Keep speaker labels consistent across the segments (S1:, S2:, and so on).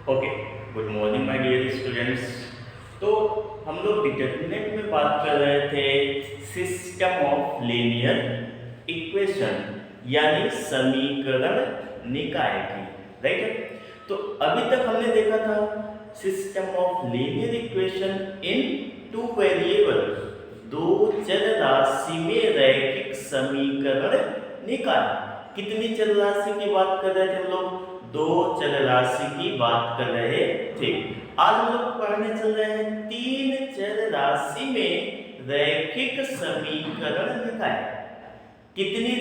S1: Okay, good morning my dear students. तो हम लोग डिटर्मिनेंट में बात कर रहे थे सिस्टम ऑफ लीनियर इक्वेशन यानी समीकरण निकाय की, राइट। तो अभी तक हमने देखा था system of linear equation in two variable, दो चर राशि में रैखिक समीकरण निकाय। कितनी चर राशि की बात कर रहे थे हम लोग? दो चर राशि की बात कर रहे थे। आज हम लोग पढ़ने चल रहे हैं तीन चर राशि में रैखिक समीकरण निकाय। कितनी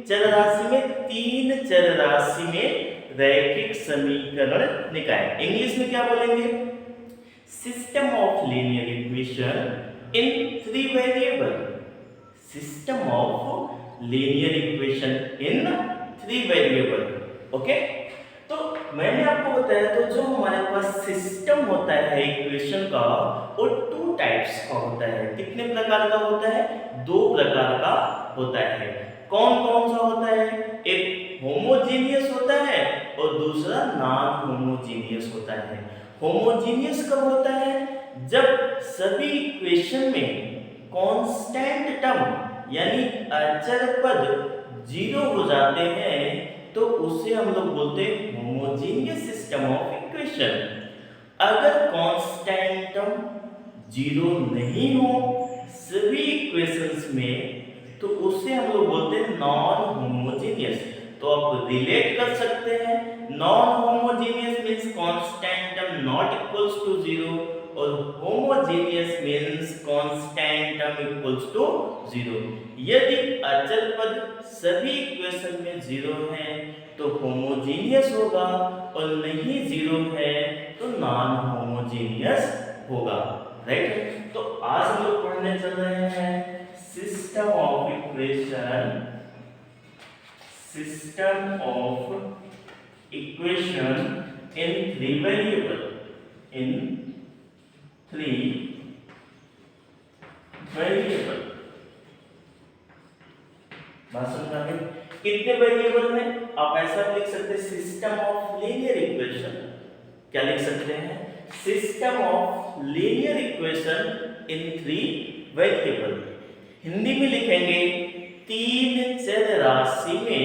S1: चर राशि में? तीन चर राशि में रैखिक समीकरण निकाय। इंग्लिश में क्या बोलेंगे? System of linear equation in three variable. System of linear equation in three variable. Okay, तो मैंने आपको बताया तो जो हमारे पास सिस्टम होता है इक्वेशन का वो टू टाइप्स का होता है। कितने प्रकार का होता है? दो प्रकार का होता है। कौन कौन सा होता है? एक होमोजीनियस होता है और दूसरा नॉन होमोजीनियस होता है। होमोजीनियस कब होता है? जब सभी इक्वेशन में कांस्टेंट टर्म यानी अचर पद जीरो हो जाते हैं तो उसे हम लोग बोलते हैं होमोजीनियस सिस्टम ऑफ इक्वेशन। अगर कांस्टेंट टर्म जीरो नहीं हो सभी इक्वेशंस में तो उसे हम लोग बोलते हैं नॉन होमोजीनियस। तो आप रिलेट कर सकते हैं, non homogeneous means constant term not equals to zero और homogeneous means constant term equals to zero. यदि अचर पद सभी इक्वेशन में जीरो है तो होमोजीनियस होगा और नहीं जीरो है तो नॉन होमोजीनियस होगा, राइट। तो आज हम लोग पढ़ने चल रहे हैं system of equation, system of equation in three variable, in three variable. बात समझ आ गई? कितने वेरिएबल में? आप ऐसा लिख सकते हैं सिस्टम ऑफ लीनियर इक्वेशन। क्या लिख सकते हैं? System of linear equation in three variable. Hindi में लिखेंगे तीन चर राशि में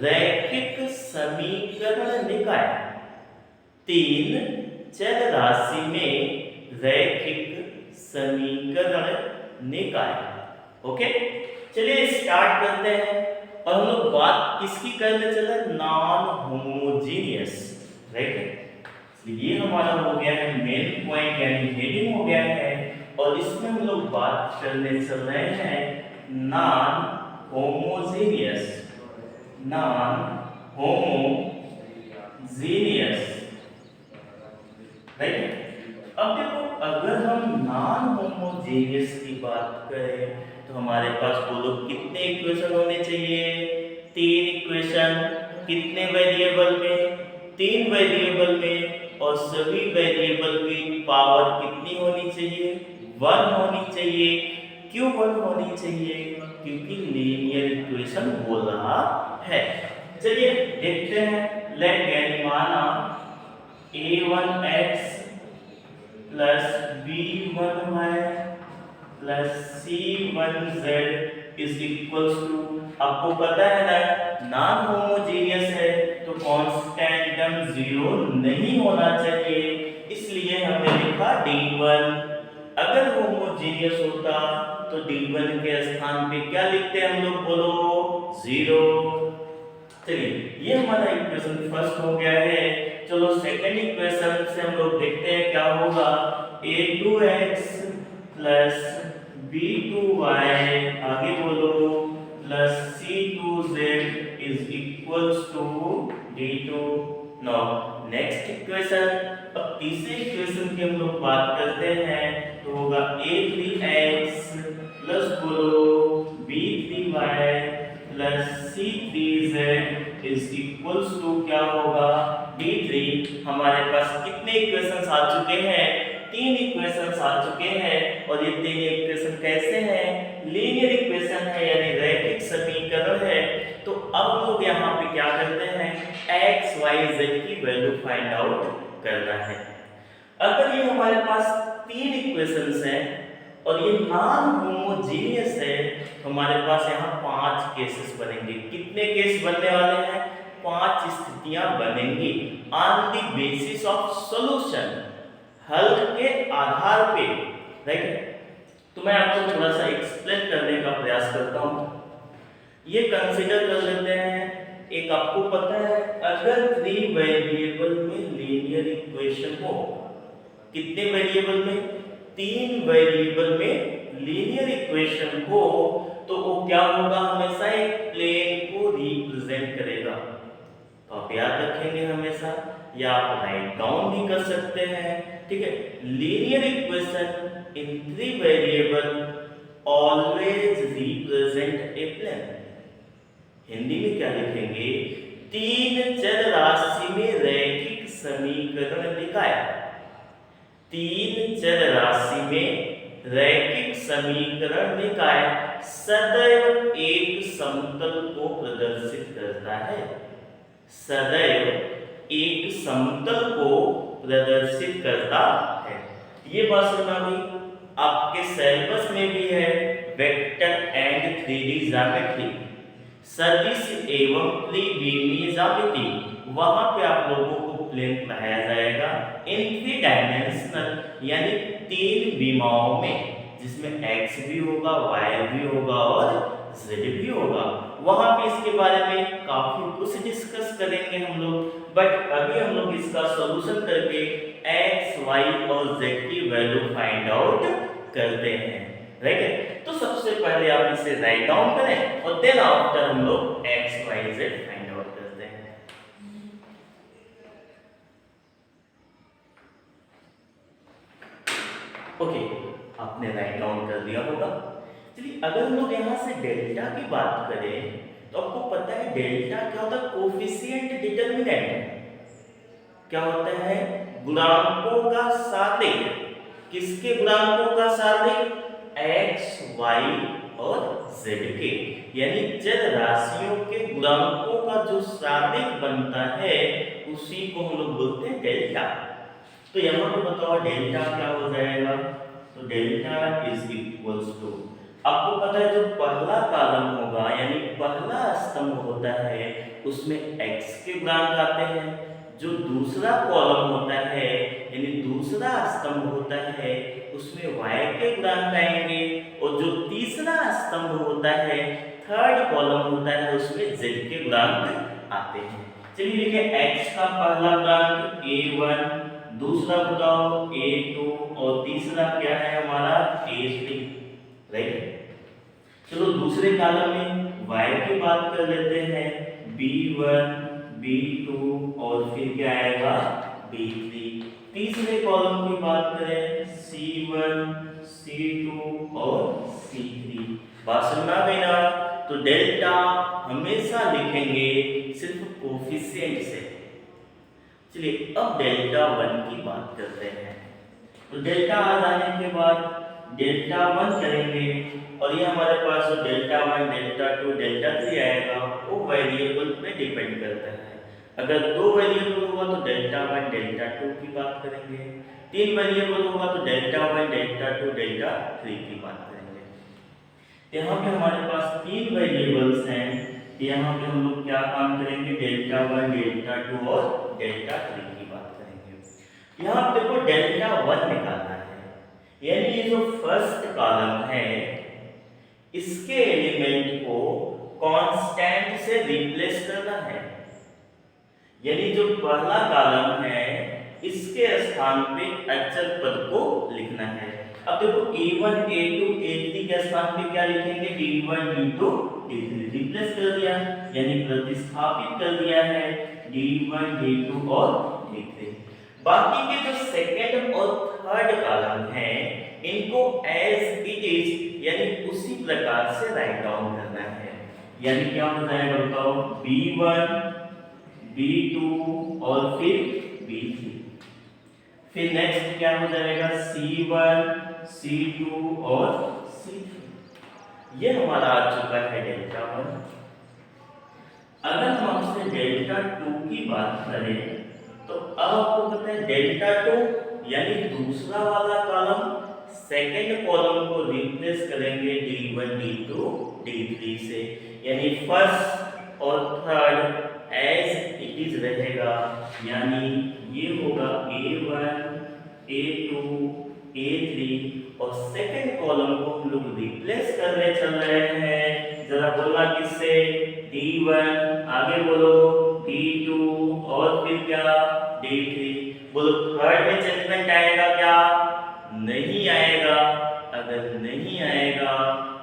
S1: रैखिक समीकरण निकाय। तीन चर राशि में रैखिक समीकरण निकाय। ओके, चलिए स्टार्ट करते हैं। और हम लोग बात किसकी करने चले? Non homogeneous, right. ये हमारा हो गया है मेन पॉइंट यानी हेडिंग हो गया है और इसमें हम लोग बात करने चल रहे हैं non homogeneous, non homogeneous, right. अब देखो, अगर हम नॉन होमोजीनियस की बात करें तो हमारे पास बोलो कितने इक्वेशन होने चाहिए? तीन इक्वेशन। कितने वेरिएबल में? तीन वेरिएबल में। और सभी वेरिएबल की पावर कितनी होनी चाहिए? वन होनी चाहिए। क्यों वन होनी चाहिए? क्योंकि लीनियर इक्वेशन बोल रहा है। चलिए देखते हैं। लेट यानी माना a1x plus b1y plus c1z is equals to, आपको पता है ना नॉन होमोजीनियस है तो कांस्टेंट टर्म जीरो नहीं होना चाहिए, इसलिए हमने लिखा d1। अगर होमोजीनियस होता तो d1 के स्थान पे क्या लिखते हैं हम लोग? बोलो जीरो। चलिए ये हमारा इक्वेशन फर्स्ट हो गया है। चलो सेकंड इक्वेशन से हम लोग देखते हैं क्या होगा। a2x प्लस b2y आगे बोलो plus c2z is equals to d2। Now next equation. अब तीसरे इक्वेशन की हम लोग बात करते हैं तो होगा a3x प्लस बोलो b3y plus c3z is equals to क्या होगा? d3। हमारे पास कितने इक्वेशंस आ चुके हैं? तीन इक्वेशंस आ चुके हैं और ये तीन इक्वेशन कैसे हैं? लीनियर इक्वेशन है यानी रैखिक समीकरण है। तो अब हम लोग यहाँ पे क्या करते हैं? x y z की वैल्यू फाइंड आउट करना है। अगर ये हमारे पास 3 इक्वेशंस हैं और ये नॉन होमोजीनियस है तो हमारे पास यहाँ 5 केसेस बनेंगे। कितने केस बनने वाले हैं? 5 स्थितियां बनेंगी on the basis of solution, हल के आधार पे, राइट। तो मैं आपको थोड़ा सा एक्सप्लेन करने का प्रयास करता हूँ। ये कंसीडर कर लेते हैं, एक आपको पता है अगर 3 वेरिएबल में लीनियर इक्वेशन हो, कितने वेरिएबल में? 3 वेरिएबल में लीनियर इक्वेशन हो तो वो क्या होगा? हमेशा एक प्लेन को रिप्रेजेंट करेगा। तो आप याद रखेंगे हमेशा, या आप राइट डाउन भी कर सकते हैं, ठीक है। Linear equation in 3 variable always represent a plane. Hindi में क्या लिखेंगे? 3 चर राशि में रैखिक समीकरण निकाय। 3 चर राशि में रैखिक समीकरण निकाय सदैव एक समतल को प्रदर्शित करता है। सदैव एक समतल को प्रदर्शित करता है। ये बात सुनना भी, आपके सिलेबस में भी है वेक्टर एंड 3D ज्योमेट्री, सदिश एवं त्रिविमीय ज्यामिति। वहां पे आप लोगों को प्लेन पढ़ाया जाएगा इन 3 डायमेंशनल यानी 3 विमाओं में, जिसमें x भी होगा, y भी होगा और z भी होगा। वहां पे इसके बारे में काफी कुछ डिस्कस करेंगे हम लोग, बट अभी हम लोग इसका सॉल्यूशन करके x, y और z की वैल्यू फाइंड आउट करते हैं, राइट है। तो सबसे पहले आप इसे राइट डाउन करें और देन आफ्टर हम लोग x, y, z find out करते हैं। ओके, आपने राइट डाउन कर दिया होगा। चलिए, अगर हम लोग यहाँ से डेल्टा की बात करें तो आपको पता है डेल्टा क्या होता है? Coefficient determinant. क्या होता है? गुणांकों का सापेक्ष। किसके गुणांकों का सापेक्ष? x, y और z के, यानी चर राशियों के गुणांकों का जो सापेक्ष बनता है उसी को हम लोग बोलते हैं डेल्टा। तो यहाँ पे बताओ डेल्टा क्या हो जाएगा? तो डेल्टा इज इक्वल्स टू, आपको पता है जो पहला कॉलम होगा यानी पहला स्तंभ होता है उसमें x के गुणांक आते हैं, जो दूसरा कॉलम होता है यानी दूसरा स्तंभ होता है उसमें y के गुणांक आएंगे, और जो तीसरा स्तंभ होता है, थर्ड कॉलम होता है, उसमें z के गुणांक आते हैं। चलिए देखिए, x का पहला गुणांक a1, दूसरा बताओ a2 और तीसरा क्या है हमारा a3, राइट। चलो दूसरे कॉलम में y की बात कर लेते हैं, b1, b2 और फिर क्या आएगा b3। तीसरे कॉलम की बात करें c1, c2 और c3। बात सुनना गई ना? तो डेल्टा हमेशा लिखेंगे सिर्फ कोफिशिएंट से। चलिए अब डेल्टा 1 की बात करते हैं। तो डेल्टा आ जाने के बाद डेल्टा 1 करेंगे और ये हमारे पास जो डेल्टा 1, डेल्टा 2, डेल्टा 3 आएगा वो वेरिएबल पे डिपेंड करता है। अगर 2 वेरिएबल होगा तो डेल्टा 1, डेल्टा 2 की बात करेंगे। 3 वेरिएबल होगा तो डेल्टा 1, डेल्टा 2, डेल्टा 3 की बात करेंगे। यहाँ पे हमारे पास 3 वेरिएबल्स हैं, यहाँ पे हम लोग क्या काम करेंगे? डेल्टा 1, डेल्टा 2 और डेल्टा 3 की बात करेंगे। यहाँ पे देखो डेल्टा 1 निकालना है, यानी ये जो फर्स्ट कॉलम है इसके एलिमेंट को कांस्टेंट से रिप्लेस करना है, यानी जो पहला कॉलम है इसके स्थान पे अचर पद को लिखना है। अब देखो a1, a2, a3 के स्थान पे क्या लिखेंगे? d1, d2, d3 रिप्लेस कर दिया, यानी प्रतिस्थापित कर दिया है d1, d2 और d3। बाकी के जो सेकंड और थर्ड कॉलम है इनको एज इट इज यानी उसी प्रकार से राइट डाउन करना है, यानी क्या हो जाएगा बताओ? b1, b2 और फिर b3। फिर नेक्स्ट क्या हो जाएगा? c1, c2 और c3। ये हमारा आ चुका है डेल्टा 1। अगर हम आपसे डेल्टा 2 की बात करें तो अब आपको पता है डेल्टा टू यानी दूसरा वाला कॉलम सेकंड कॉलम को रिप्लेस करेंगे D1 D2 D3 से, यानी फर्स्ट और थर्ड एज इट इज रहेगा, यानी ये होगा A1 A2 A3 और सेकंड कॉलम को हम लोग रिप्लेस करने चल रहे हैं। जरा बोलना किससे? D1, आगे बोलो D2 और फिर क्या D3। बोलो थर्ड में चेंजमेंट आएगा क्या? नहीं आएगा। अगर नहीं आएगा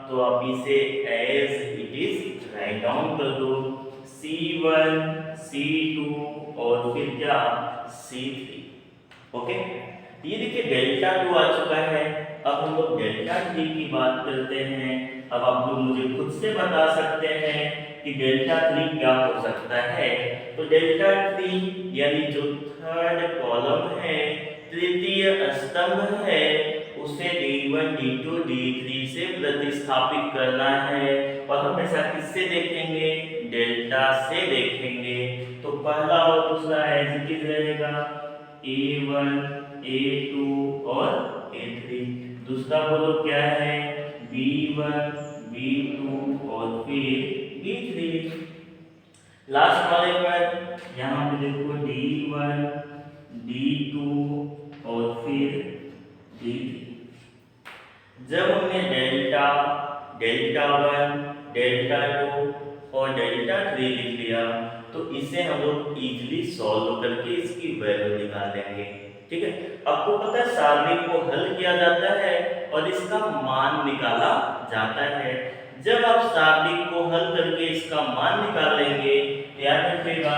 S1: तो आप इसे as it is write down कर दो, C1 C2 और फिर क्या C3। ओके, ये देखिए डेल्टा टू आ चुका है। अब हम लोग डेल्टा थ्री की बात करते हैं। अब आप लोग मुझे खुद से बता सकते हैं कि डेल्टा थ्री क्या हो सकता है। तो डेल्टा थ्री यानी जो थर्ड कॉलम है, तृतीय स्तंभ है, उसे D1 D2 D3 से प्रतिस्थापित करना है और हमेशा किससे देखेंगे? डेल्टा से देखेंगे। तो पहला और दूसरा एज इट इज रहेगा, A1 A2 और A3। दूसरा बोलो क्या है? B1 B2 और फिर B3। लास्ट वाले पर यहाँ पे देखो D1 D2 और फिर D3। जब हमने डेल्टा डेल्टा 1 डेल्टा 2 और डेल्टा 3 लिख लिया तो इसे हम लोग इजीली सॉल्व करके इसकी वैल्यू निकाल लेंगे। ठीक है, आपको पता है सारणी को हल किया जाता है और इसका मान निकाला जाता है। जब आप सारणी को हल करके इसका मान निकाल लेंगे तो याद रखिएगा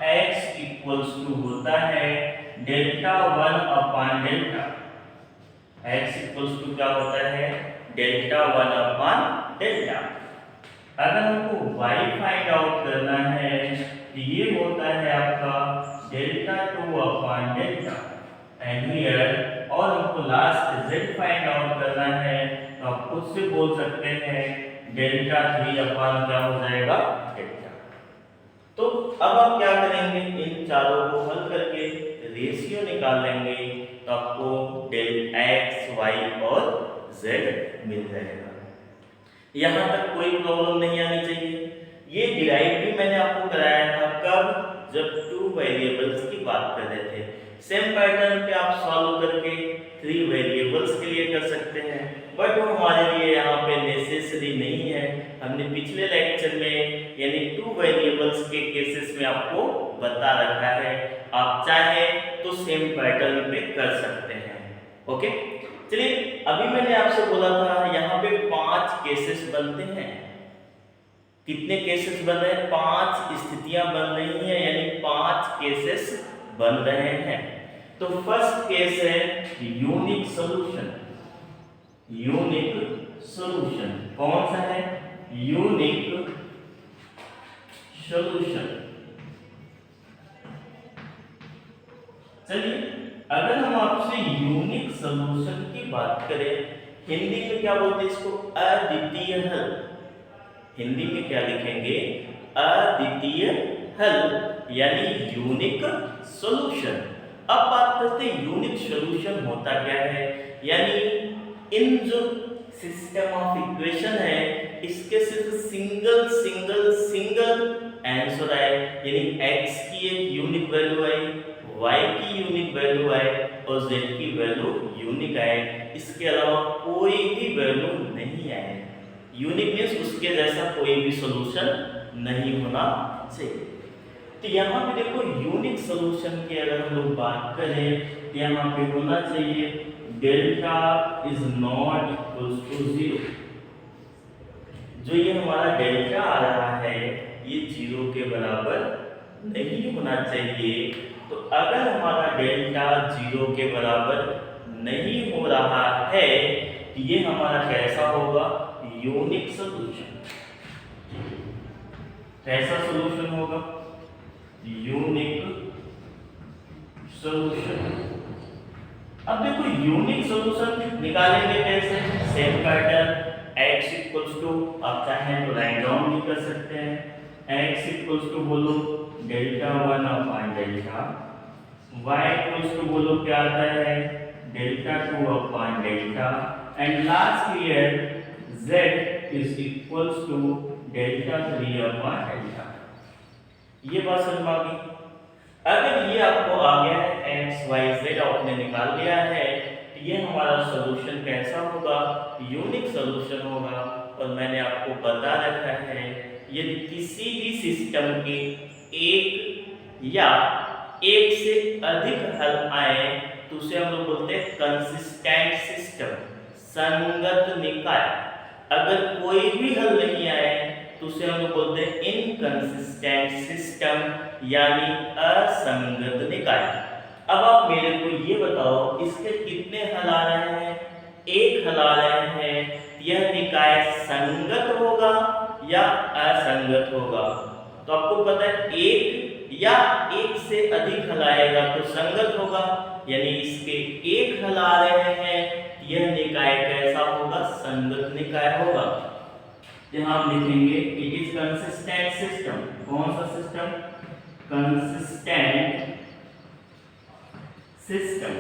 S1: x इक्वल्स टू होता है delta 1 upon delta. x equals to क्या होता है? Delta 1 upon delta. अगर हमको y फाइंड आउट करना है तो ये होता है आपका delta 2 upon delta and here, और हमको लास्ट z फाइंड आउट करना है तो आप खुद से बोल सकते हैं डेल्टा 3 अपॉन क्या हो जाएगा? डेल्टा। तो अब आप क्या करेंगे? इन चारों को हल करके रेशियो निकाल लेंगे तो आपको डेल x y और z मिल जाएगा। यहाँ तक कोई प्रॉब्लम नहीं आनी चाहिए। ये डिराइव भी मैंने आपको कराया था, कब? जब टू वेरिएबल्स की बात कर रहे थे। सेम पैटर्न पे आप सॉल्व करके थ्री वेरिएबल्स के लिए कर सकते हैं, बट वो हमारे लिए यहाँ पे नेसेसरी नहीं है। हमने पिछले लेक्चर में यानी टू वेरिएबल्स के केसेस में आपको बता रखा है, आप चाहे तो सेम पैटर्न पे कर सकते हैं। ओके, चलिए अभी मैंने आपसे बोला था यहाँ पे 5 केसेस बनते हैं। कितने केसेस बन रहे हैं? 5 स्थितियां बन रही हैं, यानी 5 केसेस बन रहे हैं। तो फर्स्ट केस है यूनिक सॉल्यूशन। यूनिक सॉल्यूशन कौन सा है? Unique solution. चलिए अगर हम आपसे यूनिक सॉल्यूशन की बात करें, हिंदी में क्या बोलते हैं इसको? अद्वितीय हल। हिंदी में क्या लिखेंगे? अद्वितीय हल यानी यूनिक सॉल्यूशन। अब बात करते हैं यूनिक सॉल्यूशन होता क्या है। यानी इन जो सिस्टम ऑफ इक्वेशन है इसके सिर्फ सिंगल सिंगल सिंगल आंसर आए, यानी x की एक यूनिक वैल्यू आई, y की यूनिक वैल्यू आए और z की वैल्यू यूनिक आए। इसके अलावा कोई भी वैल्यू नहीं आए। यूनिक मींस उसके जैसा कोई भी सॉल्यूशन नहीं होना चाहिए। तो यहाँ पे देखो यूनिक सॉल्यूशन की अगर हम लोग बात करें तो यहाँ पे होना चाहिए delta is not equals to 0। जो ये हमारा डेल्टा आ रहा है ये 0 के बराबर नहीं होना चाहिए। तो अगर हमारा डेल्टा 0 के बराबर नहीं हो रहा है तो ये हमारा कैसा होगा? Unique solution. कैसा सॉल्यूशन होगा? Unique solution. अब देखो यूनिक सॉल्यूशन निकालेंगे कैसे? Same pattern, x equals to, आप चाहें तो राइट डाउन भी कर सकते हैं, x इक्वल्स टू बोलो delta 1 upon delta y equals to बोलो क्या आता है delta 2 upon delta and last year z is equals to delta 3 upon delta. ये बात समझ में आ गई। अगर ये आपको आ गया है एक्स वाई जेड आपने निकाल लिया है तो ये हमारा सोल्यूशन कैसा होगा, यूनिक सोल्यूशन होगा। और मैंने आपको बता रखा है यदि किसी भी सिस्टम के एक या एक से अधिक हल आए तो उसे हम लोग बोलते हैं कंसिस्टेंट सिस्टम, संगत निकाय। अगर कोई भी हल नहीं आए तो उसे हम लोग बोलते हैं इनकंसिस्टेंट सिस्टम यानी असंगत निकाय। अब आप मेरे को ये बताओ इसके कितने हल आ रहे हैं, एक हल आ रहे हैं, यह निकाय संगत होगा या असंगत होगा। तो आपको पता है एक या एक से अधिक हल आएगा तो संगत होगा, यानी इसके एक हल आ रहे हैं यह निकाय कैसा होगा, संगत निकाय होगा। यहाँ हम लिखेंगे इट इज कंसिस्टेंट सिस्टम। कौन सा सिस्टम, कंसिस्टेंट सिस्टम।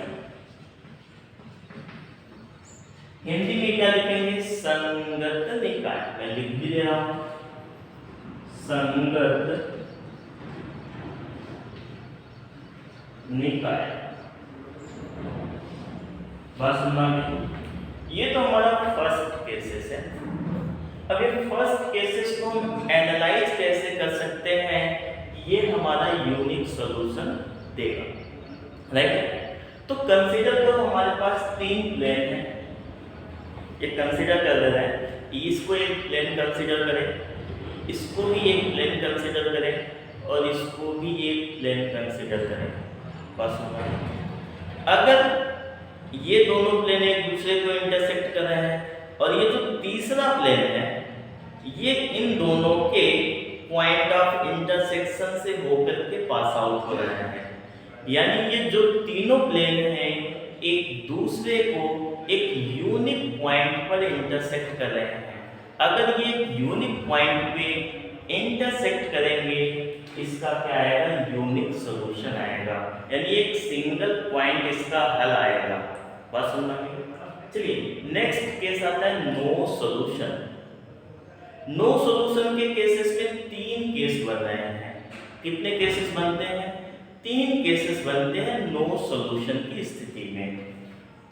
S1: हिंदी में क्या लिखेंगे, संगत निकाय। मैं लिख भी दे रहा हूं संगत निकाय। बात सुनना, ये तो हमारा फर्स्ट केसेस है। अब ये फर्स्ट केसेस को हम एनालाइज कैसे कर सकते हैं, ये हमारा यूनिक सॉल्यूशन देगा, राइट। तो कंसीडर करो हमारे पास तीन प्लेन है, ये कंसीडर कर ले रहे हैं, इसको एक प्लेन कंसीडर करें, इसको भी एक प्लेन कंसीडर करें और इसको भी एक प्लेन कंसीडर करें। बस अगर ये दोनों प्लेन एक दूसरे को इंटरसेक्ट कर रहे हैं और ये जो तीसरा प्लेन है ये इन दोनों के पॉइंट ऑफ इंटरसेक्शन से होकर के पास आउट हो रहे हैं, यानी ये जो तीनों प्लेन हैं एक दूसरे को एक यूनिक पॉइंट पर इंटरसेक्ट कर रहे हैं। अगर ये यूनिक पॉइंट पे इंटरसेक्ट करेंगे इसका क्या आएगा, यूनिक सॉल्यूशन आएगा, यानी एक सिंगल पॉइंट इसका हल आएगा। बात सुनना। चलिए नेक्स्ट केस आता है नो सॉल्यूशन। नो सॉल्यूशन के केसेस में तीन केस बन रहे हैं। कितने केसेस बनते हैं, तीन केसेस बनते हैं नो सॉल्यूशन की स्थिति में।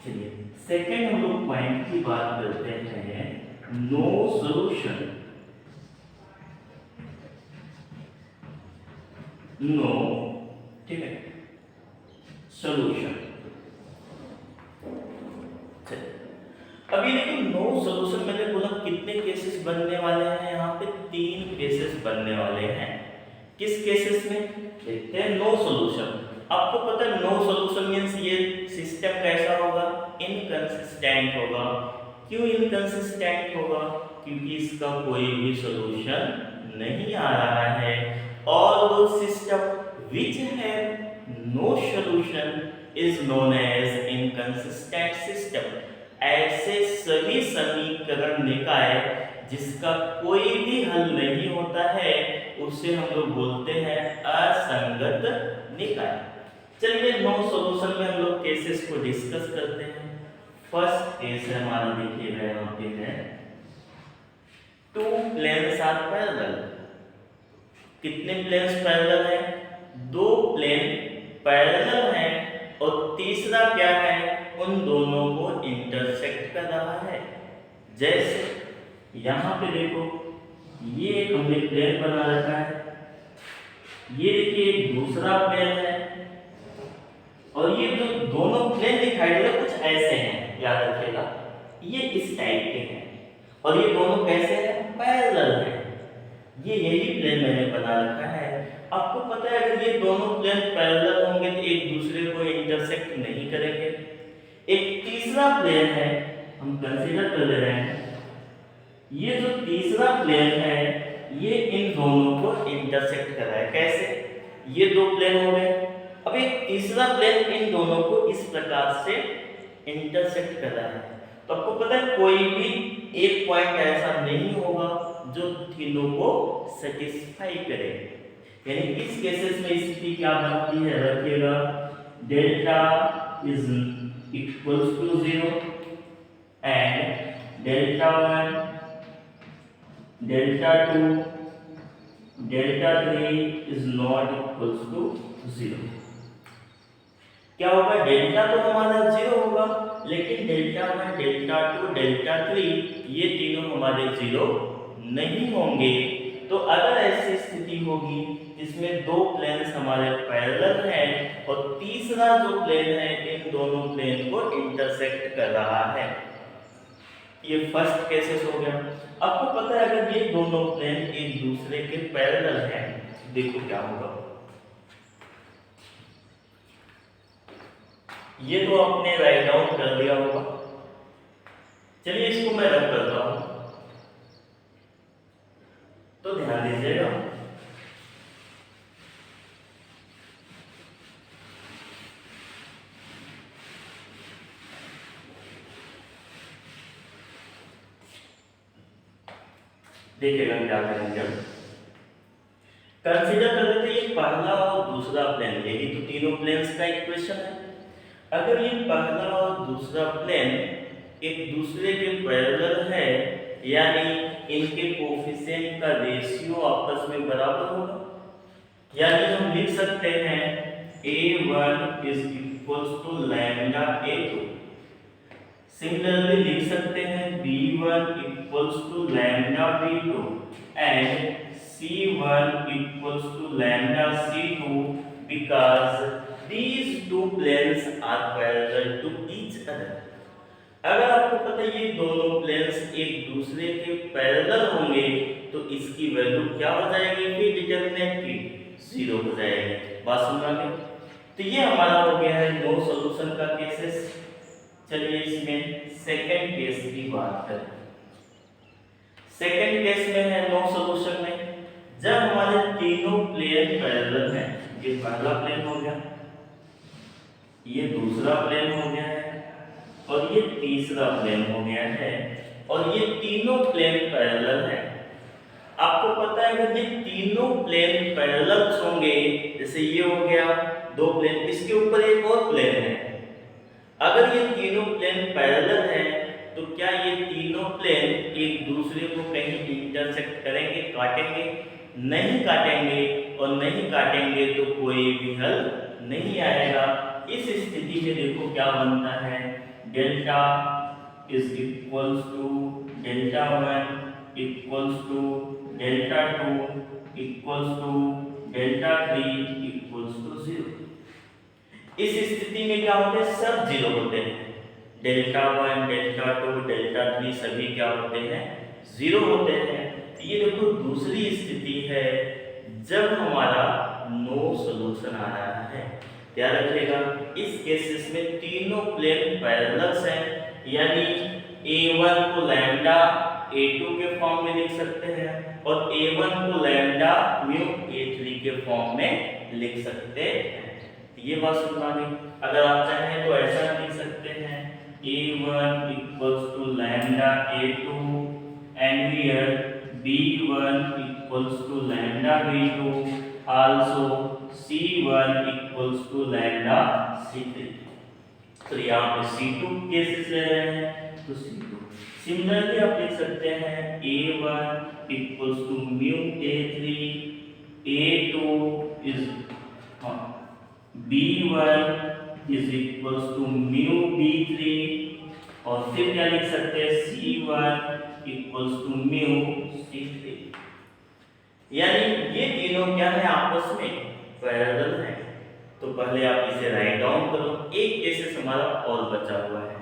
S1: चलिए सेकंड हम लोग पॉइंट की बात करते हैं, नो सॉल्यूशन। नो, ठीक है, सॉल्यूशन। अभी देखिए नो सॉल्यूशन मैंने बोला कितने केसेस बनने वाले हैं, यहाँ पे तीन केसेस बनने वाले हैं। किस केसेस में देखते हैं, नो सॉल्यूशन। आपको पता है नो सॉल्यूशन मींस ये सिस्टम कैसा होगा, इनकंसिस्टेंट होगा। क्यों इनकंसिस्टेंट होगा, क्योंकि इसका कोई भी सॉल्यूशन नहीं आ रहा है। ऑल दो system which have no solution is known as inconsistent system. ऐसे सभी समीकरण निकाय जिसका कोई भी हल नहीं होता है उसे हम लोग बोलते हैं असंगत निकाय। चलिए नो सॉल्यूशन में हम लोग केसेस को डिस्कस करते हैं। फर्स्ट केस है हमारा, देखिएगा यहाँ पे है टू प्लेन्स आर पैरेलल। कितने प्लेन्स पैरेलल हैं, दो प्लेन पैरेलल हैं और तीसरा क्या है, उन दोनों को इंटरसेक्ट कर रहा है। जैसे यहाँ पे देखो ये एक हमने प्लेन बना रखा है, ये देखिए एक दूसरा प्लेन है और ये जो दोनों प्लेन दिखाई दे रहे कुछ ऐसे हैं, याद रखिएगा ये इस टाइप के हैं और ये दोनों कैसे हैं, पैरेलल हैं। ये यही प्लेन मैंने बना रखा है। आपको पता है अगर ये दोनों प्लेन पैरेलल होंगे तो एक दूसरे को इंटरसेक्ट नहीं करेंगे। एक तीसरा प्लेन है हम कंसीडर कर ले रहे हैं, ये जो तीसरा प्लेन है ये इन दोनों को इंटरसेक्ट कर रहा है। कैसे, ये दो प्लेन हो गए, अब एक तीसरा प्लेन इन दोनों को इस प्रकार से इंटरसेक्ट कर रहा है। तो आपको पता है कोई भी एक पॉइंट ऐसा नहीं होगा जो तीनों को सेटिस्फाई करे। यानी इस केसेस में स्थिति क्या बनती है, रखिएगा delta is equals to 0 and delta 1, delta 2, delta 3 is not equals to 0। क्या होगा, डेल्टा तो हमारा 0 होगा, लेकिन डेल्टा 1, डेल्टा 2, डेल्टा 3 ये तीनों हमारे 0 नहीं होंगे। तो अगर ऐसी स्थिति होगी जिसमें दो प्लेन्स हमारे पैरेलल हैं और तीसरा जो प्लेन है इन दोनों प्लेन को इंटरसेक्ट कर रहा है, ये फर्स्ट केसेस हो गया। आपको पता है अगर ये दोनों प्लेन एक दूसरे के पैरेलल हैं, देखो क्या होगा। ये तो आपने राइट डाउन कर दिया होगा, चलिए इसको मैं रब करता हूं, तो ध्यान दीजिएगा। देखिएगा क्या करेंगे, कंसीडर कर लेते हैं ये पहला और दूसरा प्लेन, यही तो तीनों प्लेन्स का इक्वेशन है। अगर ये पहला और दूसरा प्लेन एक दूसरे के पैरेलल है, यानी इनके कोफिशिएंट का रेशियो आपस में बराबर होगा, यानी हम लिख सकते हैं a1 is equals to lambda a2। Similarly लिख सकते हैं b1 equals to lambda b2 and c1 equals to lambda c2 because these two planes are parallel to each other। अगर आपको पता है ये दोनों प्लेन्स एक दूसरे के पैरेलल होंगे तो इसकी वैल्यू क्या हो जाएगी, फिर डिटरमिनेंट की 0 हो जाएगी। बात समझ आ गई? तो ये हमारा हो गया है नो सॉल्यूशन का केसेस। चलिए इसमें सेकंड केस की बात करें। सेकंड केस में है नो सॉल्यूशन में जब हमारे तीनों प्लेन पैरेलल हैं, ये पहला प्लेन हो गया, ये दूसरा प्लेन हो गया है और ये तीसरा प्लेन हो गया है, और ये तीनों प्लेन पैरेलल हैं। आपको पता है कि ये तीनों प्लेन पैरेलल होंगे, जैसे ये हो गया दो प्लेन, इसके ऊपर एक और प्लेन है। अगर ये तीनों प्लेन पैरेलल हैं तो क्या ये तीनों प्लेन एक दूसरे को कहीं इंटरसेक्ट करेंगे, काटेंगे? नहीं काटेंगे, और नहीं काटेंगे तो कोई भी हल नहीं आएगा। इस स्थिति में देखो क्या बनता है, delta is equals to delta 1 equals to delta 2 equals to delta 3 equals to 0। इस स्थिति में क्या होते हैं, सब 0 होते हैं। डेल्टा 1, डेल्टा 2, डेल्टा 3 सभी क्या होते हैं, 0 होते हैं। ये देखो दूसरी स्थिति है जब हमारा नो सॉल्यूशन आ रहा है। ध्यान रखिएगा इस केसेस में तीनों प्लेन पैरेलल्स हैं, यानी a1 को लैम्डा a2 के फॉर्म में लिख सकते हैं और a1 को लैम्डा म्यू a3 के फॉर्म में लिख सकते हैं। ये बात समझ में, अगर आप चाहें तो ऐसा लिख सकते हैं a1 equals to lambda a2 and here b1 equals to lambda b2, also c1 equals to lambda c3। तो यहाँ पे c2 केसेस ले रहे हैं तो c2। सिमिलरली आप लिख सकते हैं a1 equals to mu a3, a2 is b1 is equals to mu b3, और फिर क्या लिख सकते हैं c1 equals to mu c3। यानी ये तीनों क्या है, आपस में पैरेलल हैं। तो पहले आप इसे राइट डाउन करो, एक केसेस हमारा और बचा हुआ है।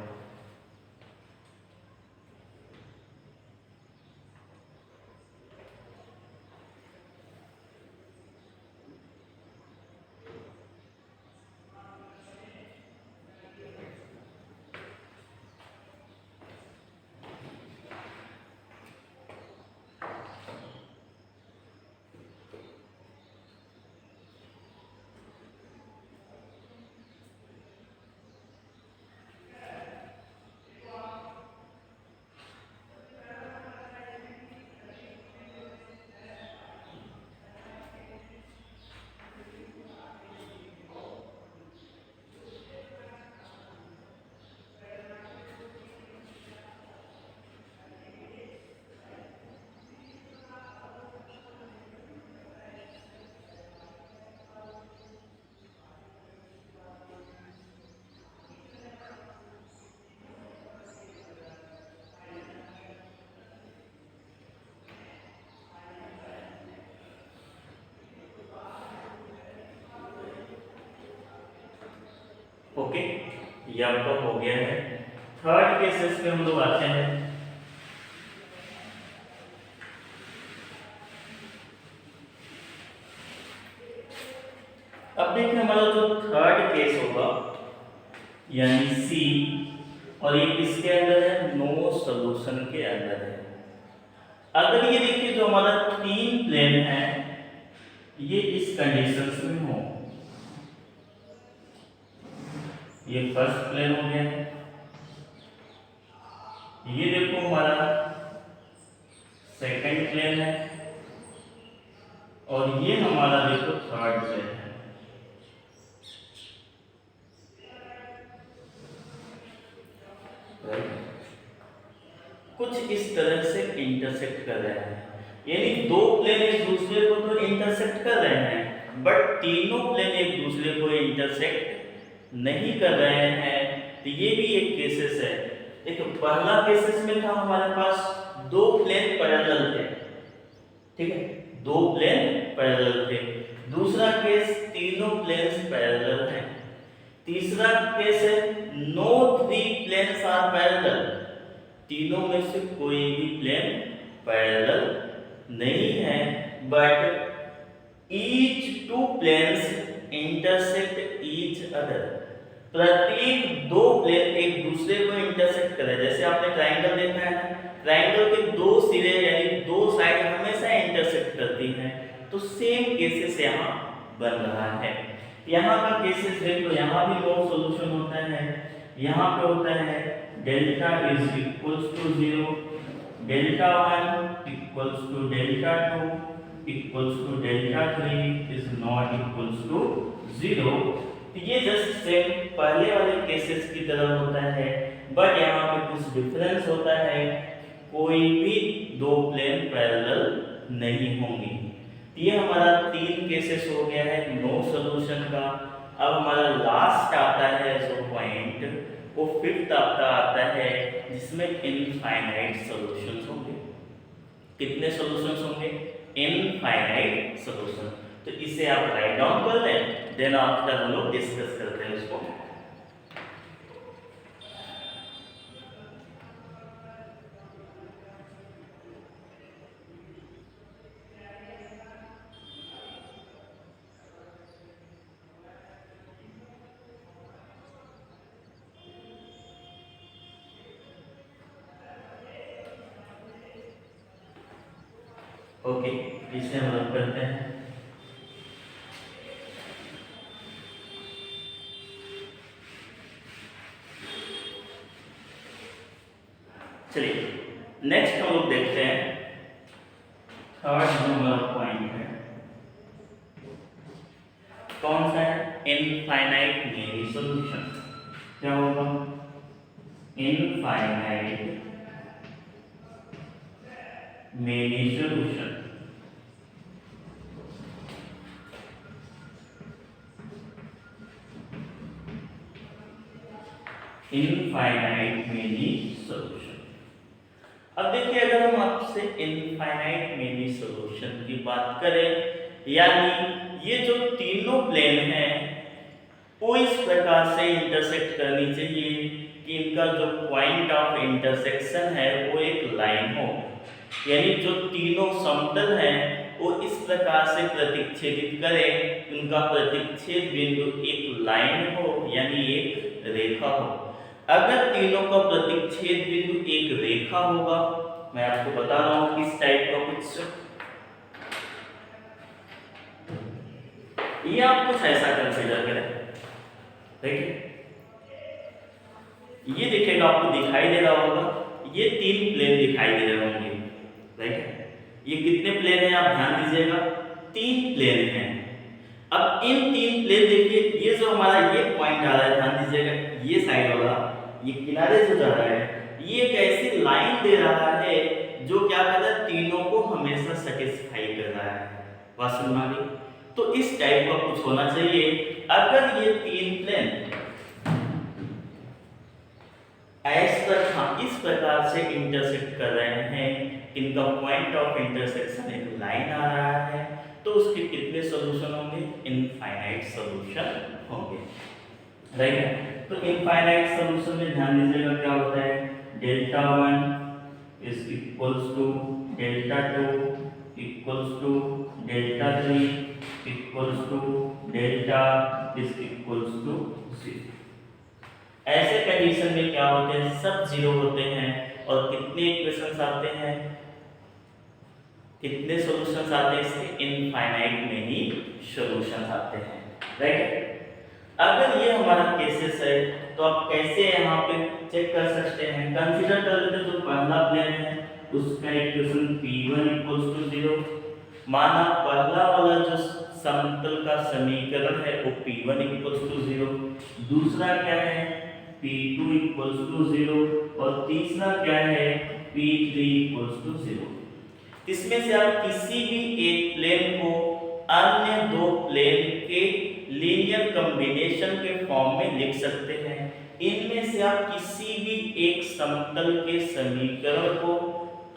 S1: ओके, ये आपका हो गया है। थर्ड केसेस में हम लोग आते हैं। अब देखिए हमारा जो थर्ड केस होगा यानी सी, और ये किसके अंदर है, नो सॉल्यूशन के अंदर है। अगर ये देखिए जो हमारा तीन प्लेन है ये इस कंडीशंस में हो, ये फर्स्ट प्लेन हो गया है, ये देखो हमारा सेकंड प्लेन है, और ये हमारा देखो थर्ड प्लेन है। कुछ इस तरह से इंटरसेक्ट कर रहे हैं, यानी दो प्लेन एक दूसरे को तो इंटरसेक्ट कर रहे हैं, बट तीनों प्लेन एक दूसरे को इंटरसेक्ट नहीं कर रहे हैं। तो ये भी एक केसेस है। देखो पहला केसेस में था हमारे पास दो प्लेन पैरेलल थे, ठीक है, दो प्लेन पैरेलल थे। दूसरा केस तीनों प्लेन्स पैरेलल हैं। तीसरा केस है no three planes are parallel, तीनों में से कोई भी प्लेन पैरेलल नहीं है, but each two planes intersect each other, प्रत्येक दो प्लेन एक दूसरे को इंटरसेक्ट करे। जैसे आपने ट्रायंगल देखा है ना, ट्रायंगल के दो सिरे यानी दो साइड हमेशा इंटरसेक्ट करती हैं, तो सेम केसेस यहाँ बन रहा है। यहाँ का केसेस देखो, यहाँ भी नो सॉल्यूशन होता है, यहाँ पे होता है delta is equals to 0, delta 1 equals to delta 2 equals to delta 3 is not equals to 0। ये जस्ट सेम पहले वाले केसेस की तरह होता है, बट यहाँ पे कुछ डिफरेंस होता है, कोई भी दो प्लेन पैरेलल नहीं होंगी। ये हमारा तीन केसेस हो गया है नो सॉल्यूशन का। अब हमारा लास्ट आता है जो पॉइंट, वो फिफ्थ आपका आता है जिसमें इनफाइनाइट सॉल्यूशंस होंगे। कितने सॉल्यूशंस होंगे, इनफाइनाइट सॉल्यूशन। तो इसे आप राइट डाउन कर लें, देन आफ्टर हम लोग डिस्कस करते हैं उसको। ओके, इसे हम लोग करते हैं। चलिए नेक्स्ट हम लोग देखते हैं थर्ड नंबर पॉइंट है, कौन सा है, इनफाइनाइट मेनी सॉल्यूशन। क्या होगा, infinite many solution. Infinite many solution. अब देखिए अगर हम आपसे इनफाइनाइट मेनी सॉल्यूशन की बात करें, यानी ये जो तीनों प्लेन हैं वो इस प्रकार से इंटरसेक्ट करनी चाहिए कि इनका जो पॉइंट ऑफ इंटरसेक्शन है वो एक लाइन हो, यानी जो तीनों समतल हैं वो इस प्रकार से प्रतिच्छेदित करें, उनका प्रतिच्छेद बिंदु एक लाइन हो यानी एक रेखा हो। अगर तीनों का प्रतिच्छेद बिंदु एक रेखा होगा, मैं आपको बता रहा हूं किस टाइप का कुछ, ये आप कुछ ऐसा कंसीडर करें, देखिए ये दिखेगा, आपको दिखाई दे रहा होगा, ये तीन प्लेन दिखाई दे रहे होंगे, राइट है। ये कितने प्लेन हैं आप ध्यान दीजिएगा, तीन प्लेन हैं। अब इन तीन प्लेन देखिए, ये जो हमारा ये पॉइंट आ रहा है, ध्यान दीजिएगा, ये साइड वाला, ये किनारे से जा रहा है, ये एक ऐसी लाइन दे रहा है जो क्या कर रहा है, तीनों को हमेशा सेटिस्फाई कर रहा है। बात समझ आ गई? तो इस टाइप का कुछ होना चाहिए। अगर ये तीन प्लेन इस प्रकार से इंटरसेक्ट कर रहे हैं, इनका पॉइंट ऑफ इंटरसेक्शन एक लाइन आ रहा है, तो उसके कितने सॉल्यूशन होंगे, इनफाइनाइट सॉल्यूशन होंगे, राइट है। तो इनफाइनाइट सॉल्यूशन में ध्यान दीजिएगा क्या होता है, delta 1 is equals to delta 2 equals to delta 3 equals to delta is equals to 0। ऐसे कंडीशन में क्या होते हैं, सब जीरो होते हैं और कितने इक्वेशंस आते हैं, कितने सॉल्यूशंस आते हैं इसके, इनफाइनाइट में ही सॉल्यूशंस आते हैं, राइट। अगर ये हमारा केसेस है तो आप कैसे यहाँ पे चेक कर सकते हैं, कंसीडर कर लेते हैं जो पहला प्लेन है उसका इक्वेशन p1 = 0। माना पहला वाला जो समतल का समीकरण है वो p1 = 0, दूसरा क्या है p2 = 0 और तीसरा क्या है p3 = 0। इसमें से आप किसी भी एक प्लेन को अन्य दो प्लेन के लीनियर कॉम्बिनेशन के फॉर्म में लिख सकते हैं। इनमें से आप किसी भी एक समतल के समीकरण को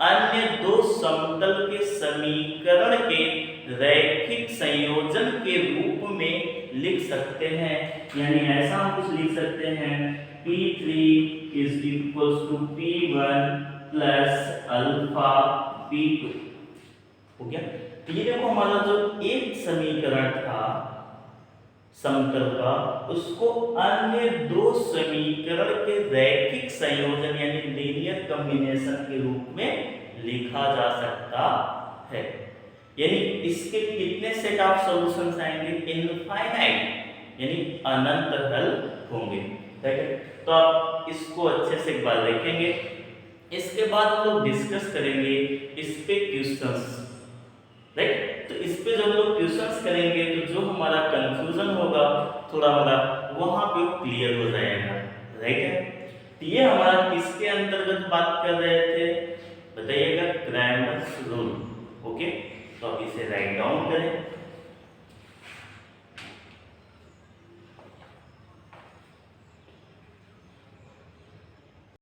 S1: अन्य दो समतल के समीकरण के रैखिक संयोजन के रूप में लिख सकते हैं। यानी ऐसा हम कुछ लिख सकते हैं p3 = p1 plus alpha p2। हो गया। तो ये देखो हमारा जो एक समीकरण था समतल का, उसको अन्य दो समीकरण के रैखिक संयोजन यानी लीनियर कॉम्बिनेशन के रूप में लिखा जा सकता है। यानी इसके कितने सेट ऑफ सॉल्यूशंस आएंगे, इनफाइनाइट यानी अनंत हल होंगे, ठीक है। तो आप इसको अच्छे से एक बार देखेंगे। इसके बाद हम लोग डिस्कस करेंगे इस पे क्वेश्चंस, राइट। तो इस पे जब हम लोग क्वेश्चंस करेंगे तो जो हमारा कंफ्यूजन होगा थोड़ा हमारा वहां पे क्लियर हो जाएगा, राइट है। तो ये हमारा किसके अंतर्गत बात कर रहे थे बताइएगा, क्रैमर्स रूल। ओके, तो अब इसे राइट डाउन करें।